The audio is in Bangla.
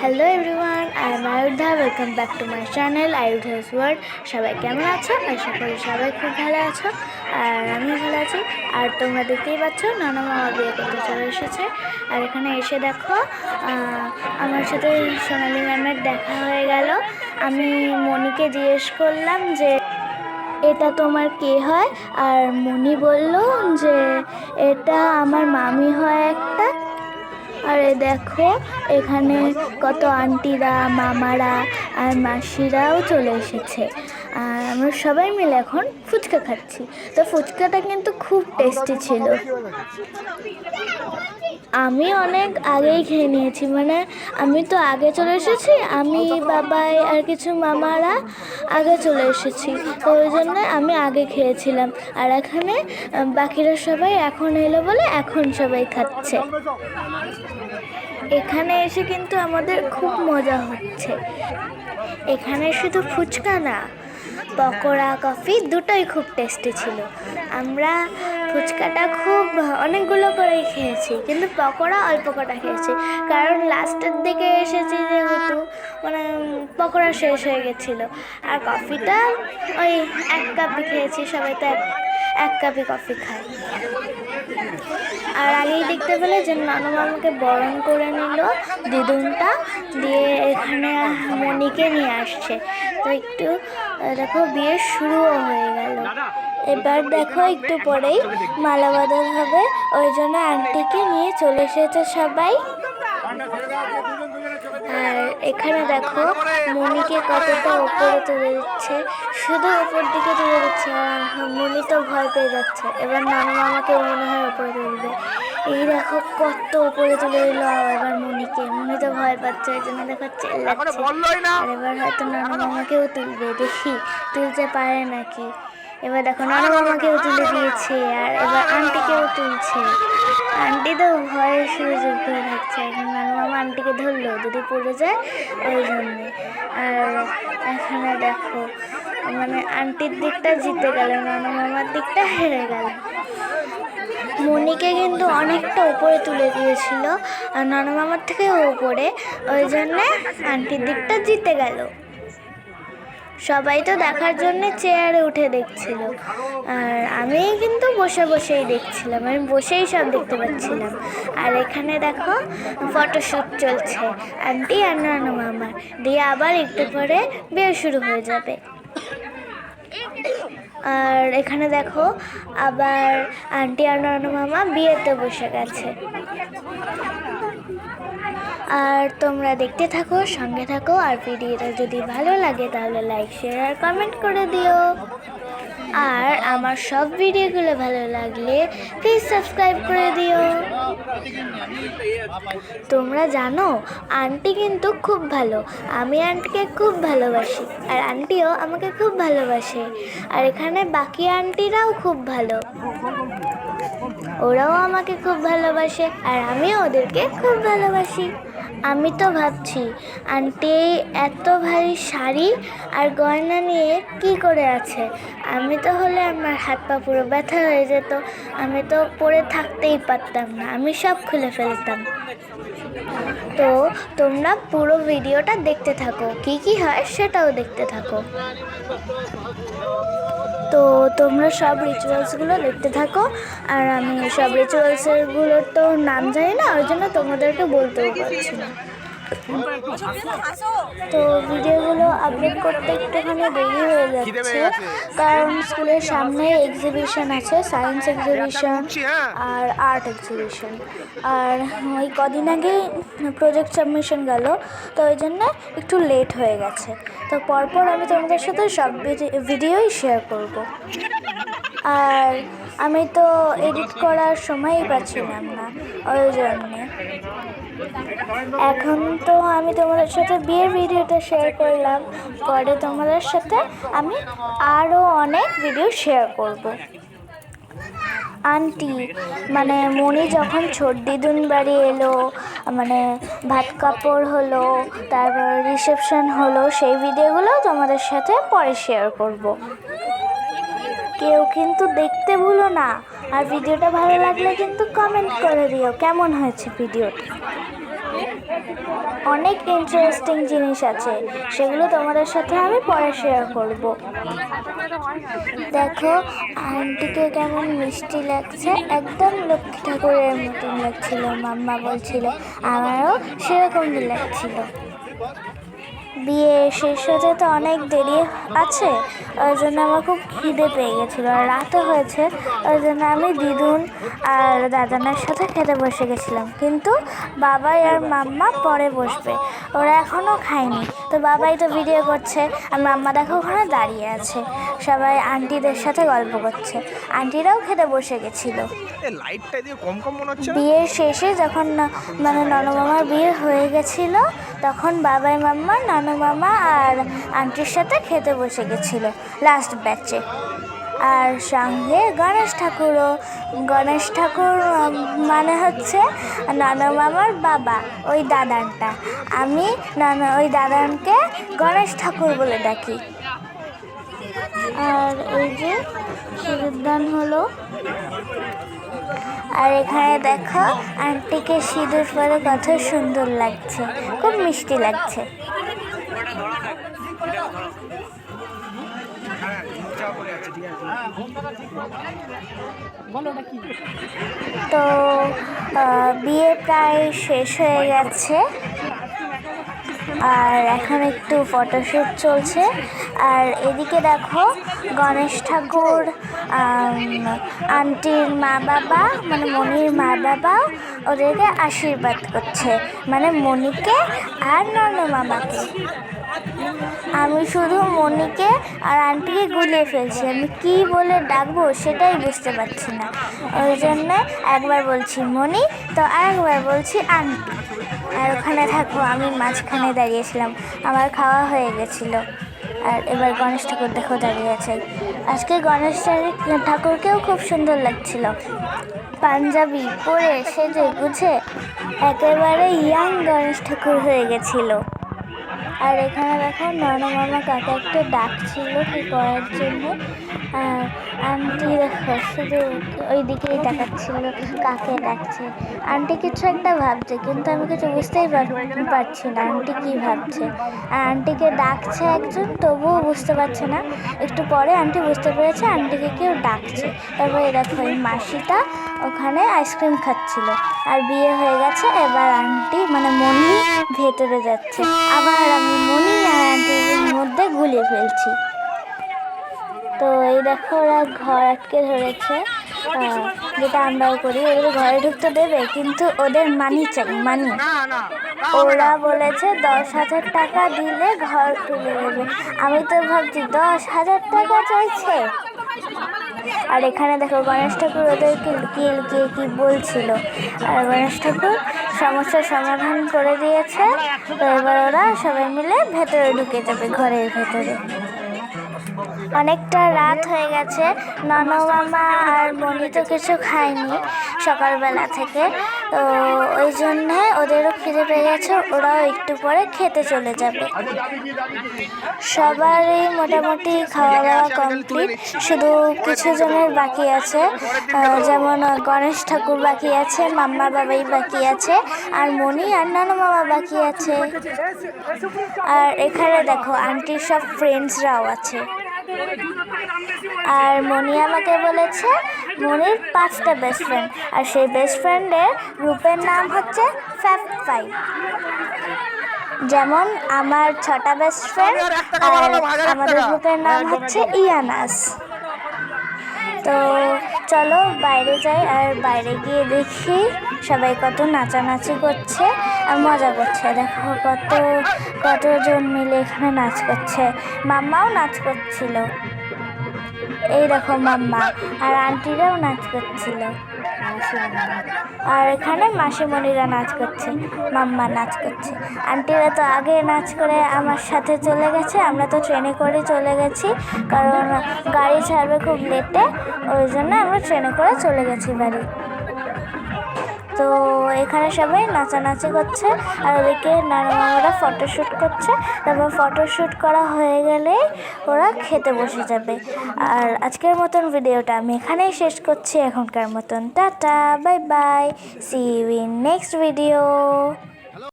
Hello everyone, I am Ayudha. Welcome back to my channel Ayudha's world. সবাই কেমন আছো? আশা করি সবাই খুব ভালো আছো, আর আমি ভালো আছি। আর তোমরা দেখতেই পাচ্ছ নানা মামা বিয়ে করতে চলে এসেছে। আর এখানে এসে দেখো আমার সাথে সোনালি ম্যামের দেখা হয়ে গেল। আমি মনিকে জিজ্ঞেস করলাম যে এটা তোমার কে হয়, আর মনি বলল যে এটা আমার মামি হয় একটা। আরে দেখো এখানে কত আন্টিরা, মামারা আর মাসিরাও চলে এসেছে। আর আমরা সবাই মিলে এখন ফুচকা খাচ্ছি। তো ফুচকাটা কিন্তু খুব টেস্টি ছিল। আমি অনেক আগেই খেয়ে নিয়েছি, মানে আমি তো আগে চলে এসেছি, আমি বাবাই আর কিছু মামারা আগে চলে এসেছি, তো ওই জন্য আমি আগে খেয়েছিলাম। আর এখানে বাকিরা সবাই এখন এলো বলে এখন সবাই খাচ্ছে। এখানে এসে কিন্তু আমাদের খুব মজা হচ্ছে। এখানে শুধু ফুচকা না, পকোড়া, কফি দুটোই খুব টেস্টি ছিল। আমরা ফুচকাটা খুব অনেকগুলো করেই খেয়েছি, কিন্তু পকোড়া অল্প কটা খেয়েছি, কারণ লাস্টের দিকে এসেছি যেহেতু মানে পকোড়া শেষ হয়ে গেছিলো। আর কফিটা ওই 1 কাপই খেয়েছি, সবাই তো এক কাপই কফি খায়। আর আগেই দেখতে পেলে যে নানু মামাকে বরণ করে নিল দিদুনটা দিয়ে, এখানে মনিকে নিয়ে আসছে। তো একটু দেখো বিয়ে শুরুও হয়ে গেল। এবার দেখো একটু পরেই মালা বদল হবে, ওই জন্য আন্টিকে নিয়ে চলে এসেছে সবাই। আর এখানে দেখো মনিকে কতটা উপরে তুলে দিচ্ছে, শুধু উপর দিকে তুলে দিচ্ছে, আর মনি তো ভয় পেয়ে যাচ্ছে। এবার নানু মামাকে মনে হয় উপরে তুলবে। এই দেখো কত উপরে তুলে দিল এবার মনিকে। মনি তো ভয় পাচ্ছে, ওই জন্য দেখো চেল্লাচ্ছে। আর এবার হয়তো নানু মামাকেও তুলবে, দেখি তুলতে পারে নাকি। এবার দেখো নানু মামাকেও তুলে দিয়েছে, আর এবার আন্টিকেও তুলছে। আন্টি তো ভয়ে শুরু চুপ করে থাকছে। এখন নানু মামা আন্টিকে ধরলো যদি পড়ে যায়, ওই জন্যে। আর এখানে দেখো মানে আন্টির দিকটা জিতে গেল, নানু মামার দিকটা হেরে গেল। মনিকে কিন্তু অনেকটা উপরে তুলে দিয়েছিল, আর নানু মামার থেকেও উপরে, ওই জন্যে আন্টির দিকটা জিতে গেল। সবাই তো দেখার জন্য চেয়ারে উঠে দেখছিল, আর আমি কিন্তু বসে বসেই দেখছিলাম, আমি বসেই সব দেখতে পাচ্ছিলাম। আর এখানে দেখো ফটোশ্যুট চলছে আন্টি আর নানু মামার, দিয়ে আবার একটু পরে বিয়ে শুরু হয়ে যাবে। আর এখানে দেখো আবার আন্টি আর নানু মামা বিয়েতে বসে গেছে। আর তোমরা দেখতে থাকো, সঙ্গে থাকো। আর ভিডিওটা যদি ভালো লাগে তাহলে লাইক, শেয়ার আর কমেন্ট করে দিও। আর আমার সব ভিডিওগুলো ভালো লাগলে প্লিজ সাবস্ক্রাইব করে দিও। তোমরা জানো আন্টি কিন্তু খুব ভালো, আমি আন্টিকে খুব ভালোবাসি, আর আন্টিও আমাকে খুব ভালোবাসে। আর এখানে বাকি আন্টিরাও খুব ভালো, ওরাও আমাকে খুব ভালোবাসে, আর আমিও ওদেরকে খুব ভালোবাসি। আমি তো ভাবছি আন্টি এত ভারী শাড়ি আর গয়না নিয়ে কি করে আছে। আমি তো হলে আমার হাত পা পুরো ব্যথা হয়ে যেত, আমি তো পরে থাকতেই পারতাম না, আমি সব খুলে ফেলতাম। তো তোমরা পুরো ভিডিওটা দেখতে থাকো, কি কি হয় সেটাও দেখতে থাকো। তো তোমরা সব রিচুয়ালসগুলো দেখতে থাকো। আর আমি সব রিচুয়ালসগুলোর তো নাম জানি না, ওই জন্য তোমাদেরকে বলতেও পারছি না। তো ভিডিওগুলো আপলোড করতে একটুখানি দেরি হয়ে যাচ্ছে, কারণ স্কুলের সামনে এক্সিবিশন আছে, সায়েন্স এক্সিবিশন আর আর্ট এক্সিবিশন। আর ওই কদিন আগে প্রজেক্ট সাবমিশন গেল, তো ওই জন্য একটু লেট হয়ে গেছে। তো পরপর আমি তোমাদের সাথে সব ভিডিওই শেয়ার করব। আর আমি তো এডিট করার সময়ই পাচ্ছিলাম না, ওই জন্যে। এখন তো আমি তোমাদের সাথে বিয়ের ভিডিওটা শেয়ার করলাম, পরে তোমাদের সাথে আমি আরও অনেক ভিডিও শেয়ার করব। আন্টি মানে মনি যখন ছোট দিদুন বাড়ি এলো, মানে ভাত কাপড় হলো, তারপর রিসেপশন হলো, সেই ভিডিওগুলো তোমাদের সাথে পরে শেয়ার করব। কেউ কিন্তু দেখতে ভুলো না। আর ভিডিওটা ভালো লাগলে কিন্তু কমেন্ট করে দিও কেমন হয়েছে ভিডিওটা। অনেক ইন্টারেস্টিং জিনিস আছে, সেগুলো তোমাদের সাথে আমি পরে শেয়ার করব। দেখো আন্টিকে কেমন মিষ্টি লাগছে, একদম লক্ষ্মী ঠাকুরের মতন লাগছিল। মাম্মা বলছিল আমারও সেরকমই লাগছিল। বিয়ে শেষ হতে তো অনেক দেরি আছে, ওই জন্য আমার খুব খিদে পেয়ে গেছিলো, আর রাতও হয়েছে। ওই জন্য আমি দিদুন আর দাদানের সাথে খেতে বসে গেছিলাম, কিন্তু বাবাই আর মাম্মা পরে বসবে, ওরা এখনও খায়নি। তো বাবাই তো ভিডিও করছে আর মাম্মা দেখো ওখানে দাঁড়িয়ে আছে, সবাই আন্টিদের সাথে গল্প করছে। আন্টিরাও খেতে বসে গেছিলো। বিয়ের শেষে যখন মানে ননমামার বিয়ে হয়ে গেছিল, তখন বাবাই মাম্মা, নানু মামা আর আন্টির সাথে খেতে বসে গেছিল লাস্ট ব্যাচে। আর সঙ্গে গণেশ ঠাকুরও। গণেশ ঠাকুর মানে হচ্ছে নানু মামার বাবা, ওই দাদানটা। আমি ওই দাদানকে গণেশ ঠাকুর বলে ডাকি। আর এই যে সিঁদুরদান হলো। আর এখানে দেখো আন্টিকে সিঁদুর পরে কত সুন্দর লাগছে, খুব মিষ্টি লাগছে। তো বিয়ে প্রায় শেষ হয়ে গেছে, আর এখন একটু ফটোশ্যুট চলছে। আর এদিকে দেখো গণেশ ঠাকুর, আন্টির মা বাবা মানে মনির মা বাবা ওদেরকে আশীর্বাদ করছে, মানে মনিকে আর ননু মামাকে। আমি শুধু মনিকে আর আন্টিকে গুলিয়ে ফেলছি, আমি কী বলে ডাকবো সেটাই বুঝতে পারছি না। ওই জন্য একবার বলছি মনি, তো আরেকবার বলছি আন্টি। আর ওখানে থাকো, আমি মাঝখানে দাঁড়িয়েছিলাম, আমার খাওয়া হয়ে গেছিলো। আর এবার গণেশ ঠাকুর দেখো দাঁড়িয়ে আছে। আজকে গণেশ ঠাকুরকেও খুব সুন্দর লাগছিল, পাঞ্জাবি পরে সেজে গুছে একেবারে ইয়াং গণেশ ঠাকুর হয়ে গেছিলো। আর এখানে দেখো ননু মামা কাকে একটা ডাকছিল কি করার জন্য। আর আন্টি দেখো শুধু ওই দিকেই তাকাচ্ছিল কাকে ডাকছে। আন্টি কিছু একটা ভাবছে, কিন্তু আমি কিছু বুঝতেই পারছি না আন্টি কী ভাবছে। আর আন্টিকে ডাকছে একজন, তবুও বুঝতে পারছে না। একটু পরে আন্টি বুঝতে পেরেছে আন্টিকে কেউ ডাকছে। তারপরে দেখো এই মাসিটা ওখানে আইসক্রিম খাচ্ছিল। আর বিয়ে হয়ে গেছে, এবার আন্টি মানে মনি ভেতরে যাচ্ছে। আবার আমি মনি আর আন্টির মধ্যে গুলিয়ে ফেলছি। তো এই দেখো ওরা ঘর আটকে ধরেছে, যেটা আমরাও করি। ওদের ঘরে ঢুকতে দেবে, কিন্তু ওদের মানি চাই, মানি। ওরা বলেছে 10,000 টাকা দিলে ঘর তুলে দেবে। আমি তো ভাবছি 10,000 টাকা চাইছে। আর এখানে দেখো গণেশ ঠাকুর ওদেরকে লুকিয়ে লুকিয়ে কি বলছিল, আর গণেশ ঠাকুর সমস্যার সমাধান করে দিয়েছে। তো এবার ওরা সবাই মিলে ভেতরে ঢুকে যাবে, ঘরের ভেতরে। অনেকটা রাত হয়ে গেছে, ননু মামা আর মনি তো কিছু খায়নি সকালবেলা থেকে। তো ওই জন্যে ওদেরও খিদে পেয়ে গেছে, ওরাও একটু পরে খেতে চলে যাবে। সবারই মোটামুটি খাওয়া দাওয়া কমপ্লিট, শুধু কিছু জনের বাকি আছে, যেমন গণেশ ঠাকুর বাকি আছে, মাম্মা বাবাই বাকি আছে, আর মনি আর নানু মামা বাকি আছে। আর এখানে দেখো আন্টির সব ফ্রেন্ডসরাও আছে। আর মনি আমাকে বলেছে মনির 5টা বেস্ট ফ্রেন্ড, আর সেই বেস্ট ফ্রেন্ডের গ্রুপের নাম হচ্ছে FAB5। যেমন আমার 6টা বেস্ট ফ্রেন্ড, আর আমাদের গ্রুপের নাম হচ্ছে ইয়ানাস। তো চলো বাইরে যাই, আর বাইরে গিয়ে দেখি সবাই কত নাচানাচি করছে আর মজা করছে। দেখো কতজন মিলে এখানে নাচ করছে। মাম্মাও নাচ করছিল, এই দেখো মাম্মা আর আন্টিরাও নাচ করছিল। আর এখানে মাসিমণিরা নাচ করছে, মাম্মা নাচ করছে। আন্টিরা তো আগে নাচ করে আমার সাথে চলে গেছে, আমরা তো ট্রেনে করে চলে গেছি, কারণ গাড়ি ছাড়বে খুব লেটে, ওই জন্য আমরা ট্রেনে করে চলে গেছি বাড়ি। তো এখানে সবাই নাচানাচি করছে, আর ওদিকে নানু মামারা ফটোশ্যুট করছে। তারপর ফটোশ্যুট করা হয়ে গেলে ওরা খেতে বসে যাবে। আর আজকের মতন ভিডিওটা আমি এখানেই শেষ করছি, এখনকার মতন tata, bye bye, see you in next video.